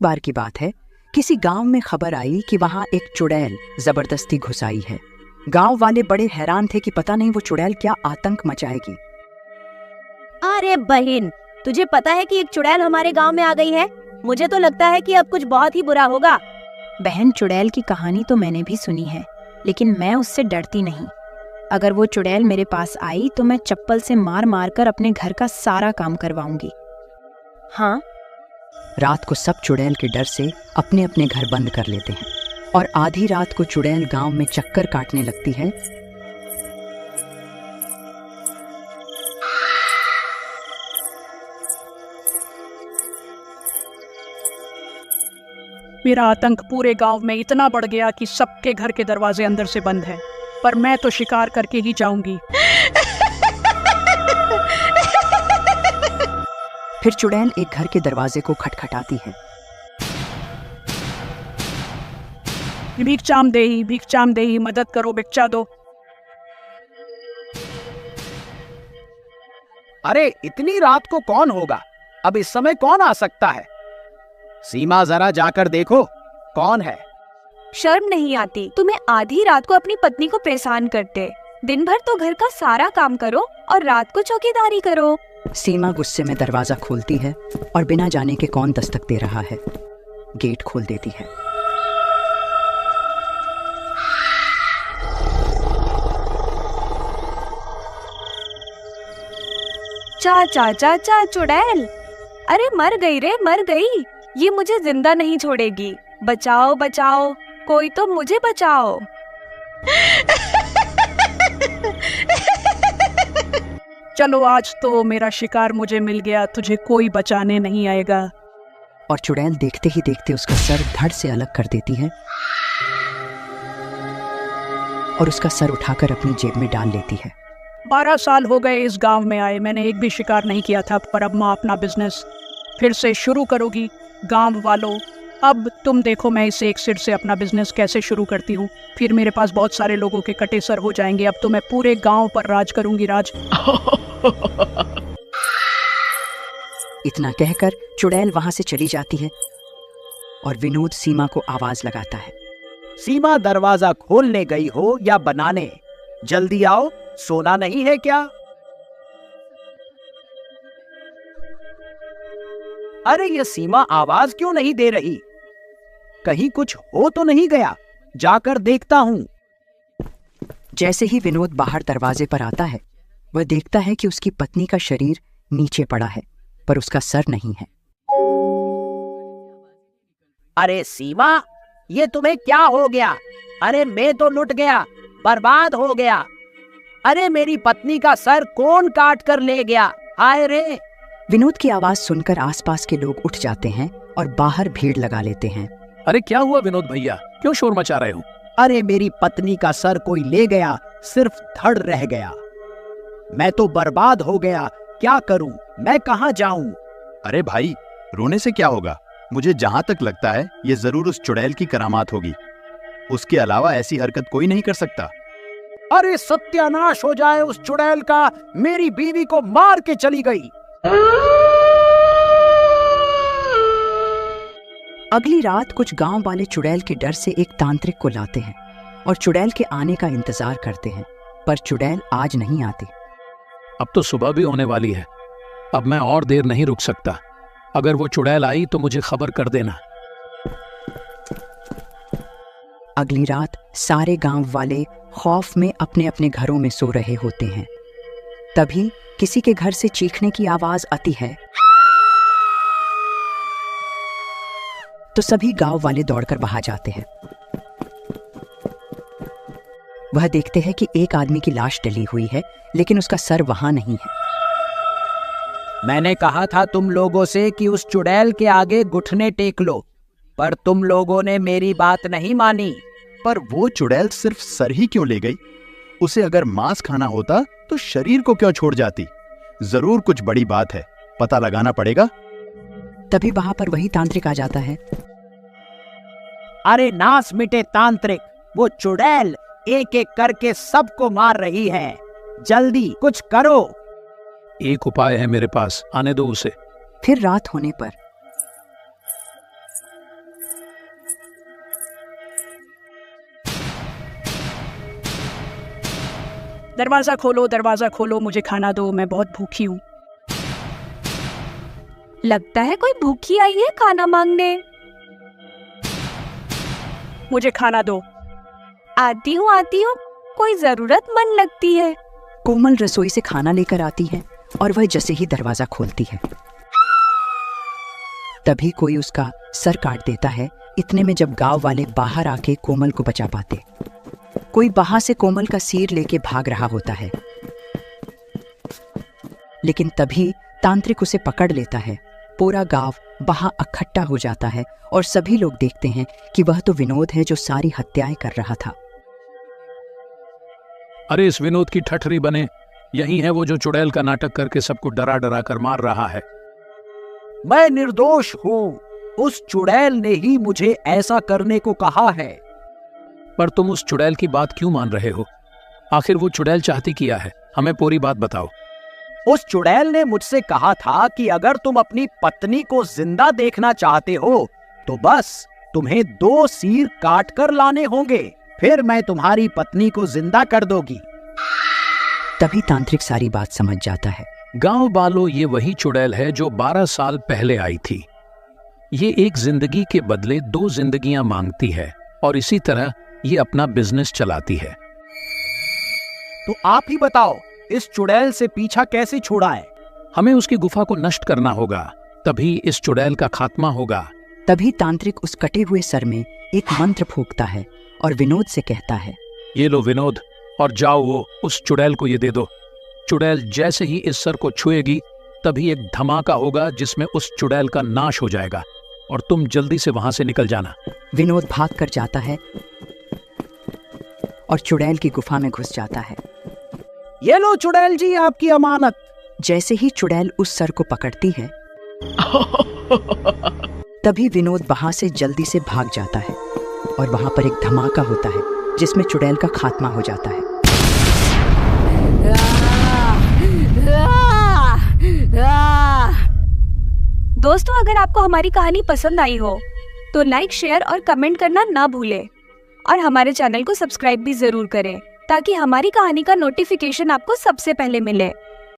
बार की बात है, किसी गांव में खबर आई कि वहां एक चुड़ैल जबरदस्ती घुस आई है। गांव वाले बड़े हैरान थे कि पता नहीं वो चुड़ैल क्या आतंक मचाएगी। अरे बहन, तुझे पता है कि एक चुड़ैल हमारे गांव में आ गई है। मुझे तो लगता है कि अब कुछ बहुत ही बुरा होगा। बहन, चुड़ैल की कहानी तो मैंने भी सुनी है, लेकिन मैं उससे डरती नहीं। अगर वो चुड़ैल मेरे पास आई तो मैं चप्पल से मार मार कर अपने घर का सारा काम करवाऊंगी। हाँ। रात को सब चुड़ैल के डर से अपने अपने घर बंद कर लेते हैं और आधी रात को चुड़ैल गांव में चक्कर काटने लगती है। मेरा आतंक पूरे गांव में इतना बढ़ गया कि सबके घर के दरवाजे अंदर से बंद हैं, पर मैं तो शिकार करके ही जाऊंगी। फिर चुड़ैल एक घर के दरवाजे को खटखटाती है। भिक्षाम देही, मदद करो, भिक्षा दो। अरे इतनी रात को कौन होगा? अब इस समय कौन आ सकता है? सीमा, जरा जाकर देखो कौन है। शर्म नहीं आती तुम्हें आधी रात को अपनी पत्नी को परेशान करते? दिन भर तो घर का सारा काम करो और रात को चौकीदारी करो। सीमा गुस्से में दरवाजा खोलती है और बिना जाने के कौन दस्तक दे रहा है, गेट खोल देती है। चा चुड़ैल, अरे मर गई रे, मर गई। ये मुझे जिंदा नहीं छोड़ेगी। बचाओ बचाओ, कोई तो मुझे बचाओ। चलो, आज तो मेरा शिकार मुझे मिल गया, तुझे कोई बचाने नहीं आएगा। और चुड़ैल देखते ही देखते उसका सर धड़ से अलग कर देती है और उसका सर उठाकर अपनी जेब में डाल लेती है। 12 साल हो गए इस गांव में आए, मैंने एक भी शिकार नहीं किया था, पर अब माँ अपना बिजनेस फिर से शुरू करोगी। गांव वालों, अब तुम देखो मैं इसे एक सिर से अपना बिजनेस कैसे शुरू करती हूँ। फिर मेरे पास बहुत सारे लोगों के कटे सर हो जाएंगे। अब तो मैं पूरे गांव पर राज करूंगी, राज। इतना कहकर चुड़ैल वहां से चली जाती है और विनोद सीमा को आवाज लगाता है। सीमा, दरवाजा खोलने गई हो या बनाने? जल्दी आओ, सोना नहीं है क्या? अरे ये सीमा आवाज क्यों नहीं दे रही? कहीं कुछ हो तो नहीं गया? जाकर देखता हूं। जैसे ही विनोद बाहर दरवाजे पर आता है, वह देखता है कि उसकी पत्नी का शरीर नीचे पड़ा है, पर उसका सर नहीं है। अरे सीमा, ये तुम्हें क्या हो गया? अरे मैं तो लुट गया, बर्बाद हो गया। अरे मेरी पत्नी का सर कौन काट कर ले गया? हाय रे! विनोद की आवाज सुनकर आसपास के लोग उठ जाते हैं और बाहर भीड़ लगा लेते हैं। अरे क्या हुआ विनोद भैया, क्यों शोर मचा रहे हो? अरे मेरी पत्नी का सर कोई ले गया, सिर्फ धड़ रह गया। मैं तो बर्बाद हो गया, क्या करूं? मैं कहां जाऊं? अरे भाई, रोने से क्या होगा? मुझे जहां तक लगता है ये जरूर उस चुड़ैल की करामात होगी। उसके अलावा ऐसी हरकत कोई नहीं कर सकता। अरे सत्यानाश हो जाए उस चुड़ैल का, मेरी बीवी को मार के चली गई। अगली रात कुछ गांव वाले चुड़ैल के डर से एक तांत्रिक को लाते हैं और चुड़ैल के आने का इंतजार करते हैं, पर चुड़ैल आज नहीं आती। अब तो सुबह भी होने वाली है, अब मैं और देर नहीं रुक सकता। अगर वो चुड़ैल आई तो मुझे खबर कर देना। अगली रात सारे गांव वाले खौफ में अपने अपने घरों में सो रहे होते हैं। तभी किसी के घर से चीखने की आवाज आती है, तो सभी गांव वाले दौड़कर वहां जाते हैं। वह देखते हैं कि एक आदमी की लाश डली हुई है, लेकिन उसका सर वहां नहीं है। मैंने कहा था तुम लोगों से कि उस चुड़ैल के आगे घुटने टेक लो, पर तुम लोगों ने मेरी बात नहीं मानी। पर वो चुड़ैल सिर्फ सर ही क्यों ले गई? उसे अगर मांस खाना होता तो शरीर को क्यों छोड़ जाती? जरूर कुछ बड़ी बात है, पता लगाना पड़ेगा। तभी वहां पर वही तांत्रिक आ जाता है। अरे नास मिटे तांत्रिक, वो चुड़ैल एक एक करके सबको मार रही है, जल्दी कुछ करो। एक उपाय है मेरे पास, आने दो उसे। फिर रात होने पर दरवाजा खोलो, मुझे खाना दो, मैं बहुत भूखी हूँ। लगता है कोई भूखी आई है खाना मांगने। मुझे खाना दो। आती हूँ, कोई जरूरतमंद लगती है। कोमल रसोई से खाना लेकर आती है और वह जैसे ही दरवाजा खोलती है तभी कोई उसका सर काट देता है। इतने में जब गांव वाले बाहर आके कोमल को बचा पाते, कोई बाहर से कोमल का सिर लेके भाग रहा होता है, लेकिन तभी तांत्रिक उसे पकड़ लेता है। पूरा गांव वहां इकट्ठा हो जाता है और सभी लोग देखते हैं कि वह तो विनोद है जो सारी हत्याएं कर रहा था। अरे इस विनोद की ठठरी बने, यही है वो जो चुड़ैल का नाटक करके सबको डरा डरा कर मार रहा है। मैं निर्दोष हूँ, उस चुड़ैल ने ही मुझे ऐसा करने को कहा है। पर तुम उस चुड़ैल की बात क्यों मान रहे हो? आखिर वो चुड़ैल चाहती क्या है? हमें पूरी बात बताओ। उस चुड़ैल ने मुझसे कहा था कि अगर तुम अपनी पत्नी को जिंदा देखना चाहते हो तो बस तुम्हें 2 सिर काट कर लाने होंगे, फिर मैं तुम्हारी पत्नी को जिंदा कर दूंगी। तभी तांत्रिक सारी बात समझ जाता है। गांव वालों, ये वही चुड़ैल है जो 12 साल पहले आई थी। ये एक जिंदगी के बदले 2 जिंदगियां मांगती है और इसी तरह ये अपना बिजनेस चलाती है। तो आप ही बताओ, इस चुड़ैल से पीछा कैसे छुड़ाएं? हमें उसकी गुफा को नष्ट करना होगा, तभी इस चुड़ैल का खात्मा होगा। तभी तांत्रिक उस कटे हुए सर में एक मंत्र फूंकता है और विनोद से कहता है, ये लो विनोद, और जाओ वो उस चुड़ैल को ये दे दो। चुड़ैल जैसे ही इस सर को छुएगी तभी एक धमाका होगा जिसमें उस चुड़ैल का नाश हो जाएगा और तुम जल्दी से वहां से निकल जाना। विनोद भाग कर जाता है और चुड़ैल की गुफा में घुस जाता है। ये लो चुड़ैल जी, आपकी अमानत। जैसे ही चुड़ैल उस सर को पकड़ती है तभी विनोद वहां से जल्दी से भाग जाता है और वहां पर एक धमाका होता है जिसमें चुड़ैल का खात्मा हो जाता है। दोस्तों, अगर आपको हमारी कहानी पसंद आई हो तो लाइक, शेयर और कमेंट करना ना भूलें और हमारे चैनल को सब्सक्राइब भी जरूर करें ताकि हमारी कहानी का नोटिफिकेशन आपको सबसे पहले मिले।